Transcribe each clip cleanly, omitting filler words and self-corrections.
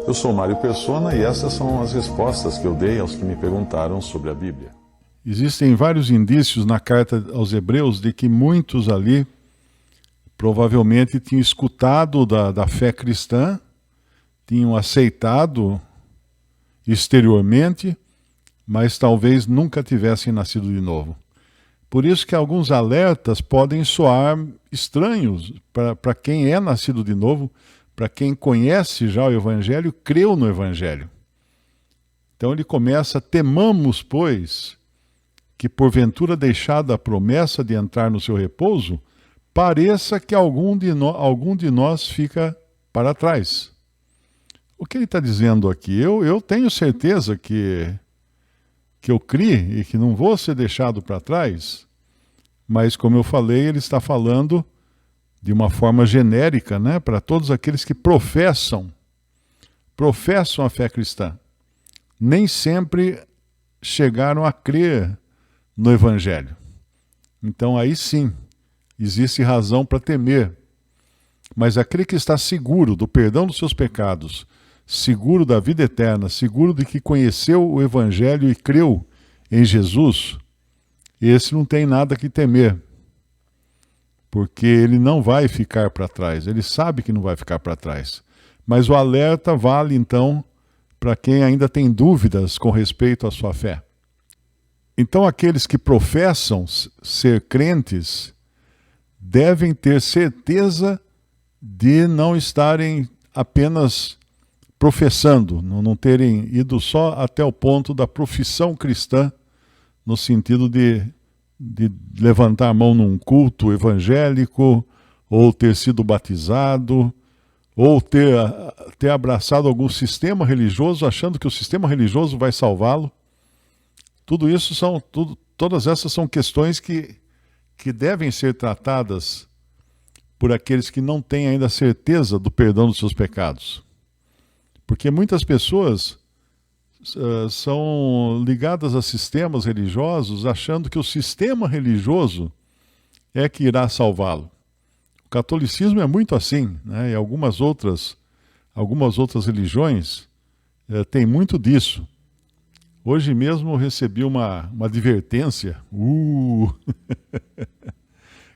Eu sou Mário Persona e essas são as respostas que eu dei aos que me perguntaram sobre a Bíblia. Existem vários indícios na carta aos Hebreus de que muitos ali provavelmente tinham escutado da fé cristã, tinham aceitado exteriormente, mas talvez nunca tivessem nascido de novo. Por isso que alguns alertas podem soar estranhos para quem é nascido de novo, para quem conhece já o Evangelho, creu no Evangelho. Então ele começa: temamos, pois, que porventura deixada a promessa de entrar no seu repouso, pareça que algum de nós fica para trás. O que ele está dizendo aqui? Eu tenho certeza que eu criei e que não vou ser deixado para trás, mas como eu falei, ele está falando de uma forma genérica, né, para todos aqueles que professam a fé cristã. Nem sempre chegaram a crer no Evangelho. Então aí sim, existe razão para temer. Mas aquele que está seguro do perdão dos seus pecados, seguro da vida eterna, seguro de que conheceu o Evangelho e creu em Jesus, esse não tem nada que temer. Porque ele não vai ficar para trás, ele sabe que não vai ficar para trás. Mas o alerta vale então para quem ainda tem dúvidas com respeito à sua fé. Então aqueles que professam ser crentes devem ter certeza de não estarem apenas professando, não terem ido só até o ponto da profissão cristã, no sentido de levantar a mão num culto evangélico, ou ter sido batizado, ou ter abraçado algum sistema religioso, achando que o sistema religioso vai salvá-lo. Todas essas são questões que devem ser tratadas por aqueles que não têm ainda certeza do perdão dos seus pecados. Porque muitas pessoas são ligadas a sistemas religiosos, achando que o sistema religioso é que irá salvá-lo. O catolicismo é muito assim, né? E algumas outras religiões têm muito disso. Hoje mesmo eu recebi uma advertência,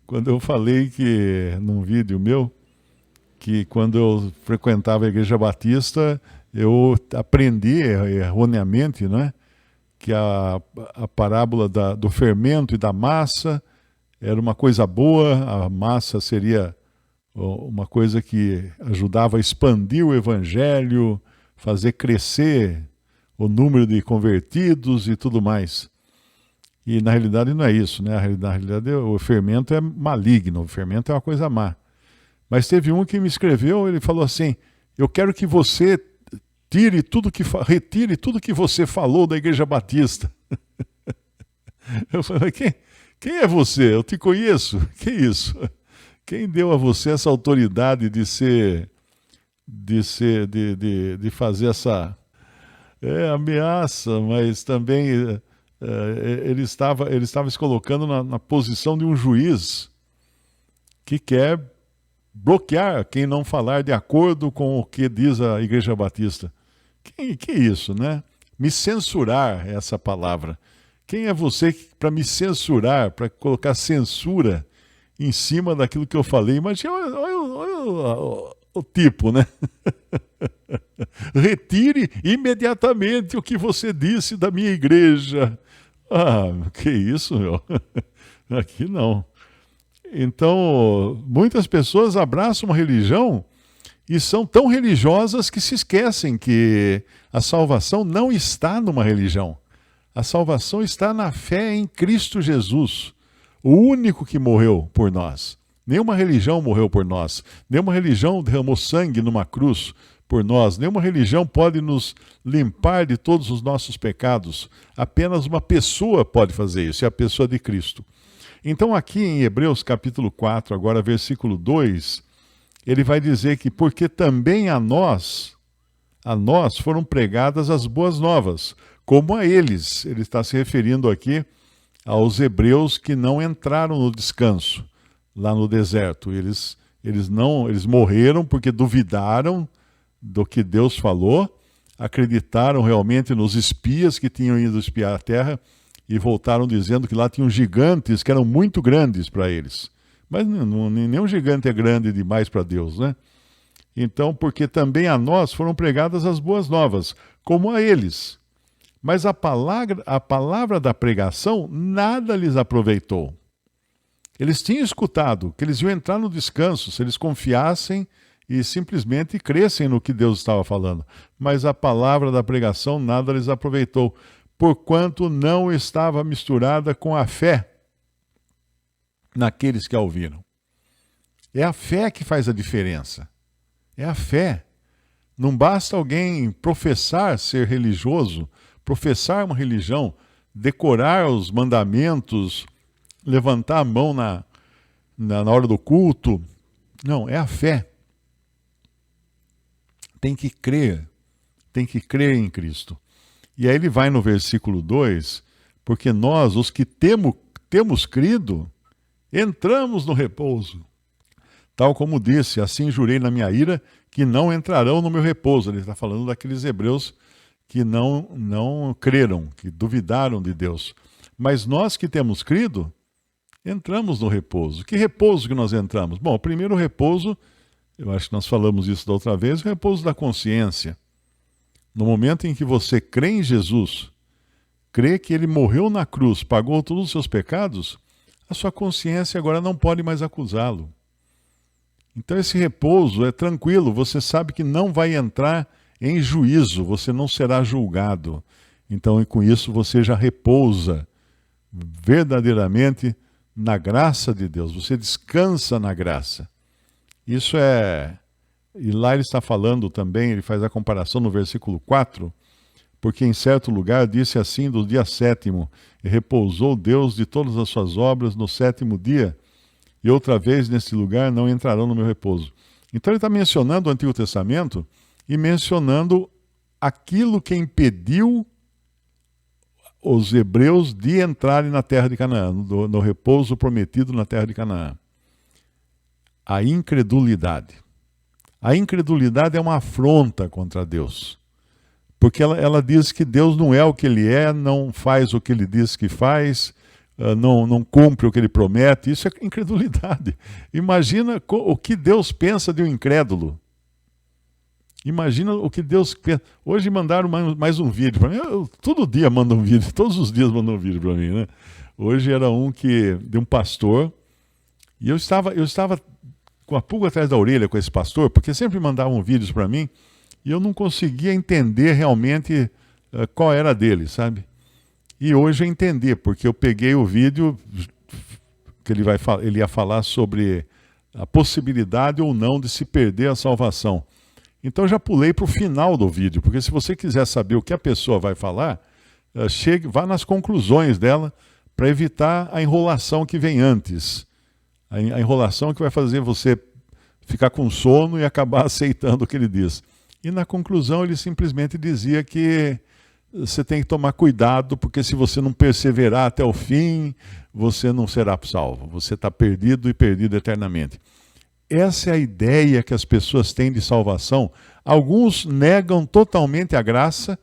quando eu falei num vídeo meu, que quando eu frequentava a Igreja Batista, eu aprendi erroneamente, né, que a parábola do fermento e da massa era uma coisa boa, a massa seria uma coisa que ajudava a expandir o Evangelho, fazer crescer o número de convertidos e tudo mais. E na realidade não é isso, né? Na realidade o fermento é maligno, o fermento é uma coisa má. Mas teve um que me escreveu, ele falou assim: eu quero que você retire tudo que você falou da Igreja Batista. Eu falei: quem é você? Eu te conheço. Que isso? Quem deu a você essa autoridade de fazer essa ameaça, mas também ele estava se colocando na posição de um juiz que quer bloquear quem não falar de acordo com o que diz a Igreja Batista. Que isso, né? Me censurar é essa palavra. Quem é você para me censurar, para colocar censura em cima daquilo que eu falei? Imagina, olha o tipo, né? Retire imediatamente o que você disse da minha igreja. Que isso, meu? Aqui não. Então, muitas pessoas abraçam uma religião e são tão religiosas que se esquecem que a salvação não está numa religião. A salvação está na fé em Cristo Jesus, o único que morreu por nós. Nenhuma religião morreu por nós. Nenhuma religião derramou sangue numa cruz por nós. Nenhuma religião pode nos limpar de todos os nossos pecados. Apenas uma pessoa pode fazer isso, é a pessoa de Cristo. Então aqui em Hebreus capítulo 4, agora versículo 2, ele vai dizer que porque também a nós foram pregadas as boas novas, como a eles. Ele está se referindo aqui aos hebreus que não entraram no descanso, lá no deserto. Eles morreram porque duvidaram do que Deus falou, acreditaram realmente nos espias que tinham ido espiar a terra e voltaram dizendo que lá tinham gigantes que eram muito grandes para eles. Mas nenhum gigante é grande demais para Deus, né? Então, porque também a nós foram pregadas as boas novas, como a eles. Mas a palavra da pregação nada lhes aproveitou. Eles tinham escutado que eles iam entrar no descanso se eles confiassem e simplesmente crescem no que Deus estava falando. Mas a palavra da pregação nada lhes aproveitou, porquanto não estava misturada com a fé naqueles que a ouviram. É a fé que faz a diferença. É a fé. Não basta alguém professar ser religioso, professar uma religião, decorar os mandamentos, levantar a mão na hora do culto. Não, é a fé. Tem que crer em Cristo. E aí ele vai no versículo 2, porque nós, os que temos crido, entramos no repouso. Tal como disse, assim jurei na minha ira, que não entrarão no meu repouso. Ele está falando daqueles hebreus que não creram, que duvidaram de Deus. Mas nós que temos crido, entramos no repouso. Que repouso que nós entramos? Bom, o primeiro repouso, eu acho que nós falamos isso da outra vez, o repouso da consciência. No momento em que você crê em Jesus, crê que ele morreu na cruz, pagou todos os seus pecados, a sua consciência agora não pode mais acusá-lo. Então esse repouso é tranquilo, você sabe que não vai entrar em juízo, você não será julgado. Então, e com isso você já repousa verdadeiramente na graça de Deus, você descansa na graça. Isso é... E lá ele está falando também, ele faz a comparação no versículo 4, porque em certo lugar disse assim do dia 7º, e repousou Deus de todas as suas obras no 7º dia, e outra vez nesse lugar não entrarão no meu repouso. Então ele está mencionando o Antigo Testamento e mencionando aquilo que impediu os hebreus de entrarem na terra de Canaã, no repouso prometido na terra de Canaã. A incredulidade. A incredulidade é uma afronta contra Deus. Porque ela diz que Deus não é o que ele é, não faz o que ele diz que faz, não cumpre o que ele promete. Isso é incredulidade. Imagina o que Deus pensa de um incrédulo. Imagina o que Deus pensa. Hoje mandaram mais um vídeo para mim. Todo dia mandam um vídeo, todos os dias mandam um vídeo para mim, né? Hoje era de um pastor, e eu estava com a pulga atrás da orelha com esse pastor, porque sempre mandavam vídeos para mim, e eu não conseguia entender realmente qual era dele, sabe? E hoje eu entendi, porque eu peguei o vídeo que ele ia falar sobre a possibilidade ou não de se perder a salvação. Então eu já pulei para o final do vídeo, porque se você quiser saber o que a pessoa vai falar, vá nas conclusões dela para evitar a enrolação que vem antes. A enrolação que vai fazer você ficar com sono e acabar aceitando o que ele diz. E na conclusão ele simplesmente dizia que você tem que tomar cuidado, porque se você não perseverar até o fim, você não será salvo. Você está perdido e perdido eternamente. Essa é a ideia que as pessoas têm de salvação. Alguns negam totalmente a graça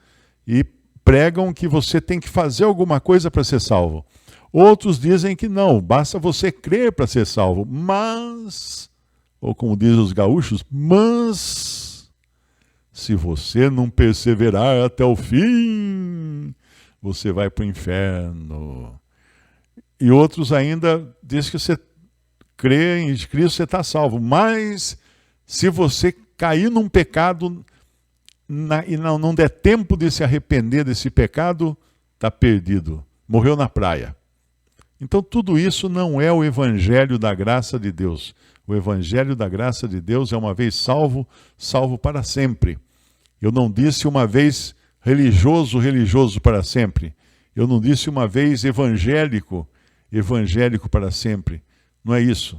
e pregam que você tem que fazer alguma coisa para ser salvo. Outros dizem que não, basta você crer para ser salvo. Mas, ou como dizem os gaúchos, mas se você não perseverar até o fim, você vai para o inferno. E outros ainda dizem que você crê em Cristo, você está salvo. Mas se você cair num pecado e não der tempo de se arrepender desse pecado, está perdido. Morreu na praia. Então tudo isso não é o evangelho da graça de Deus. O evangelho da graça de Deus é uma vez salvo, salvo para sempre. Eu não disse uma vez religioso, religioso para sempre. Eu não disse uma vez evangélico, evangélico para sempre. Não é isso.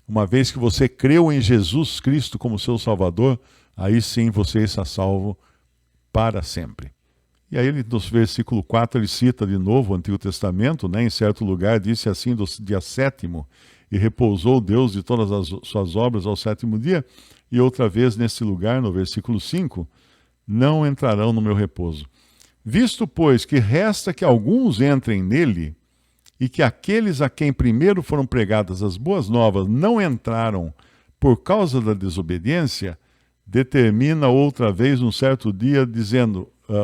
Uma vez que você creu em Jesus Cristo como seu Salvador, aí sim você está salvo para sempre. E aí, no versículo 4, ele cita de novo o Antigo Testamento, né? Em certo lugar, disse assim, do dia 7º, e repousou Deus de todas as suas obras ao 7º dia, e outra vez nesse lugar, no versículo 5, não entrarão no meu repouso. Visto, pois, que resta que alguns entrem nele, e que aqueles a quem primeiro foram pregadas as boas novas não entraram por causa da desobediência, determina outra vez um certo dia,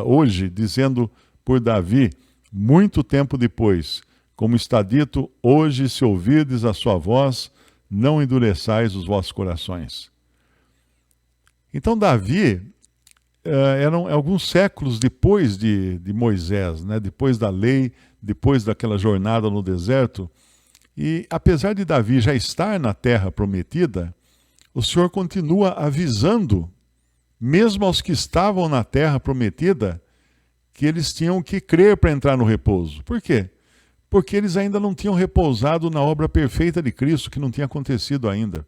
hoje, dizendo por Davi, muito tempo depois, como está dito, hoje se ouvirdes a sua voz, não endureçais os vossos corações. Então Davi, eram alguns séculos depois de Moisés, né? Depois da lei, depois daquela jornada no deserto, e apesar de Davi já estar na terra prometida, o Senhor continua avisando, mesmo aos que estavam na terra prometida, que eles tinham que crer para entrar no repouso. Por quê? Porque eles ainda não tinham repousado na obra perfeita de Cristo, que não tinha acontecido ainda.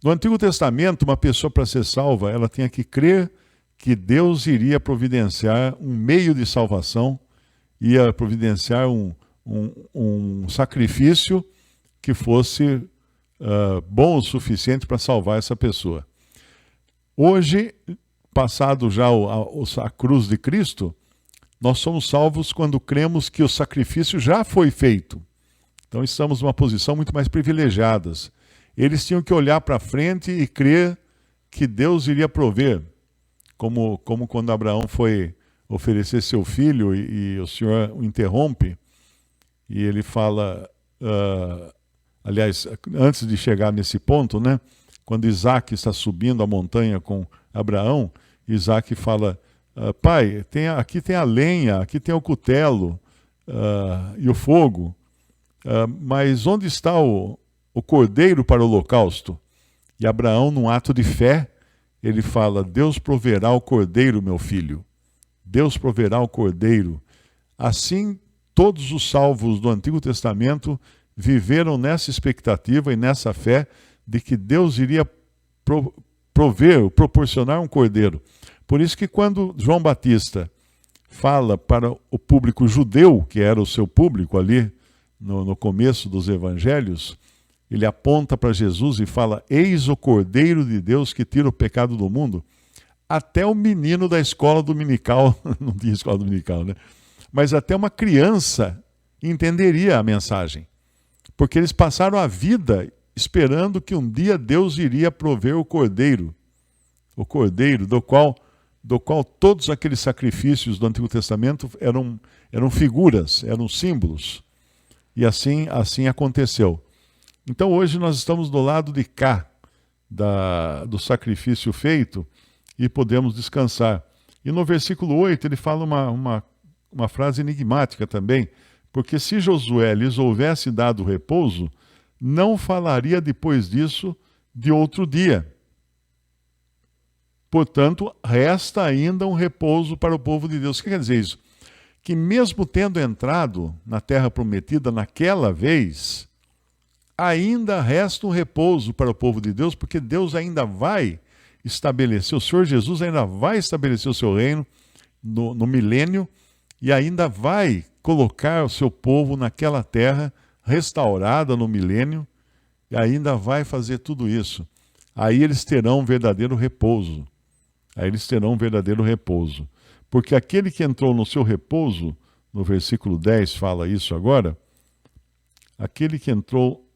No Antigo Testamento, uma pessoa para ser salva, ela tinha que crer que Deus iria providenciar um meio de salvação, ia providenciar um sacrifício que fosse bom o suficiente para salvar essa pessoa. Hoje, passado já a cruz de Cristo, nós somos salvos quando cremos que o sacrifício já foi feito. Então estamos numa posição muito mais privilegiada. Eles tinham que olhar para frente e crer que Deus iria prover, como quando Abraão foi oferecer seu filho e o Senhor o interrompe, e ele fala, aliás, antes de chegar nesse ponto, né, quando Isaac está subindo a montanha com Abraão, Isaac fala, pai, aqui tem a lenha, aqui tem o cutelo e o fogo, mas onde está o cordeiro para o holocausto? E Abraão, num ato de fé, ele fala, Deus proverá o cordeiro, meu filho. Deus proverá o cordeiro. Assim, todos os salvos do Antigo Testamento viveram nessa expectativa e nessa fé de que Deus iria proporcionar um cordeiro. Por isso que quando João Batista fala para o público judeu, que era o seu público ali no começo dos evangelhos, ele aponta para Jesus e fala, eis o Cordeiro de Deus que tira o pecado do mundo. Até o menino da escola dominical, não tinha escola dominical, né? Mas até uma criança entenderia a mensagem. Porque eles passaram a vida esperando que um dia Deus iria prover o Cordeiro do qual todos aqueles sacrifícios do Antigo Testamento eram figuras, eram símbolos. E assim aconteceu. Então hoje nós estamos do lado de cá do sacrifício feito e podemos descansar. E no versículo 8 ele fala uma frase enigmática também, porque se Josué lhes houvesse dado repouso, não falaria depois disso de outro dia. Portanto, resta ainda um repouso para o povo de Deus. O que quer dizer isso? Que mesmo tendo entrado na terra prometida naquela vez, ainda resta um repouso para o povo de Deus, porque Deus ainda vai estabelecer, o Senhor Jesus ainda vai estabelecer o seu reino no milênio e ainda vai colocar o seu povo naquela terra restaurada no milênio e ainda vai fazer tudo isso. Aí eles terão um verdadeiro repouso. Porque aquele que entrou no seu repouso, no versículo 10 fala isso agora, aquele que entrou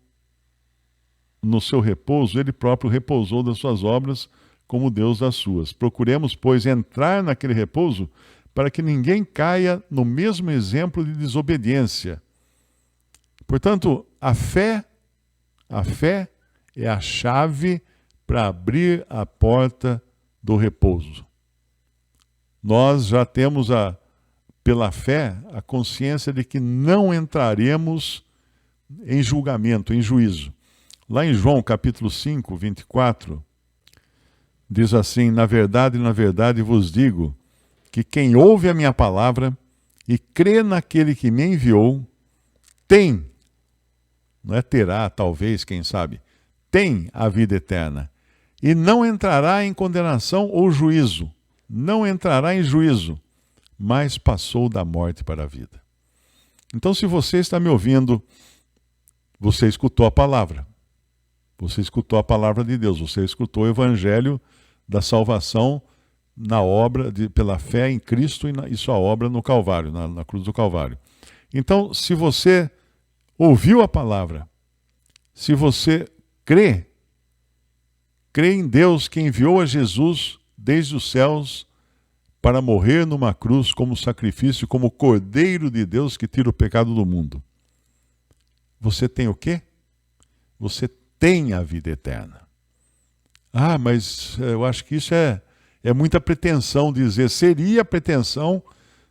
no seu repouso, ele próprio repousou das suas obras como Deus das suas. Procuremos, pois, entrar naquele repouso para que ninguém caia no mesmo exemplo de desobediência. Portanto, a fé é a chave para abrir a porta do repouso. Nós já temos, pela fé, a consciência de que não entraremos em julgamento, em juízo. Lá em João, capítulo 5, 24, diz assim, na verdade vos digo, que quem ouve a minha palavra e crê naquele que me enviou, tem, não é terá, talvez, quem sabe, tem a vida eterna, e não entrará em condenação ou juízo, não entrará em juízo, mas passou da morte para a vida. Então, se você está me ouvindo, você escutou a palavra. Você escutou a palavra de Deus, você escutou o evangelho da salvação na obra, pela fé em Cristo e sua obra no Calvário, na cruz do Calvário. Então, se você ouviu a palavra, se você crê em Deus que enviou a Jesus desde os céus para morrer numa cruz como sacrifício, como Cordeiro de Deus que tira o pecado do mundo. Você tem o quê? Você tem a vida eterna. Ah, mas eu acho que isso é muita pretensão dizer. Seria pretensão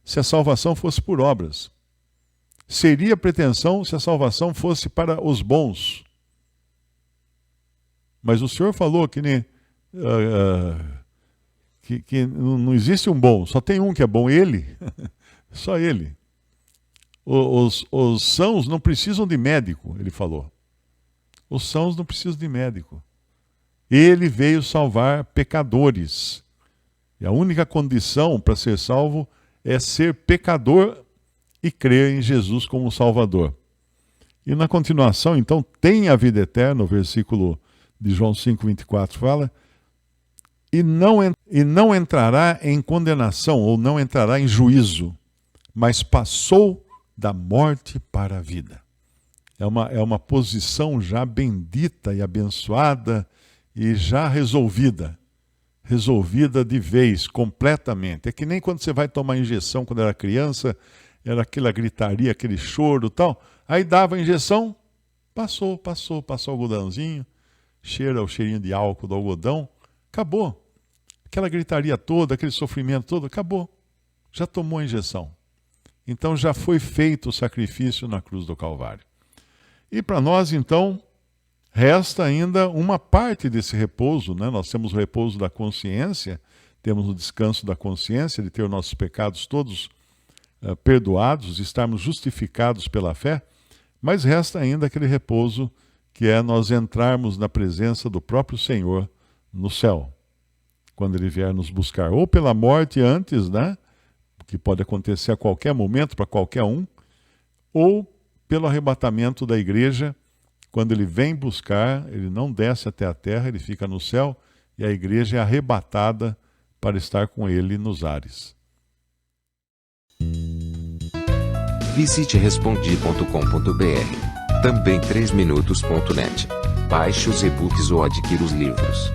se a salvação fosse por obras. Seria pretensão se a salvação fosse para os bons. Mas o Senhor falou que não existe um bom, só tem um que é bom, Ele. Só Ele. Os sãos não precisam de médico, Ele falou. Os sãos não precisam de médico. Ele veio salvar pecadores. E a única condição para ser salvo é ser pecador e crer em Jesus como Salvador. E na continuação, então, tem a vida eterna, o versículo de João 5,24 fala, e não entrará em condenação, ou não entrará em juízo, mas passou da morte para a vida. É uma posição já bendita e abençoada e já resolvida de vez, completamente. É que nem quando você vai tomar injeção quando era criança, era aquela gritaria, aquele choro e tal, aí dava a injeção, passou o algodãozinho, cheira o cheirinho de álcool do algodão, acabou. Aquela gritaria toda, aquele sofrimento todo, acabou. Já tomou a injeção. Então já foi feito o sacrifício na cruz do Calvário. E para nós, então, resta ainda uma parte desse repouso, né? Nós temos o repouso da consciência, temos o descanso da consciência, de ter os nossos pecados todos perdoados, estarmos justificados pela fé, mas resta ainda aquele repouso que é nós entrarmos na presença do próprio Senhor no céu, quando Ele vier nos buscar, ou pela morte antes, né? Que pode acontecer a qualquer momento para qualquer um, ou pelo arrebatamento da igreja, quando Ele vem buscar, Ele não desce até a terra, Ele fica no céu, e a igreja é arrebatada para estar com Ele nos ares. Visite respondi.com.br. Também 3minutos.net. Baixe os e-books ou adquira os livros.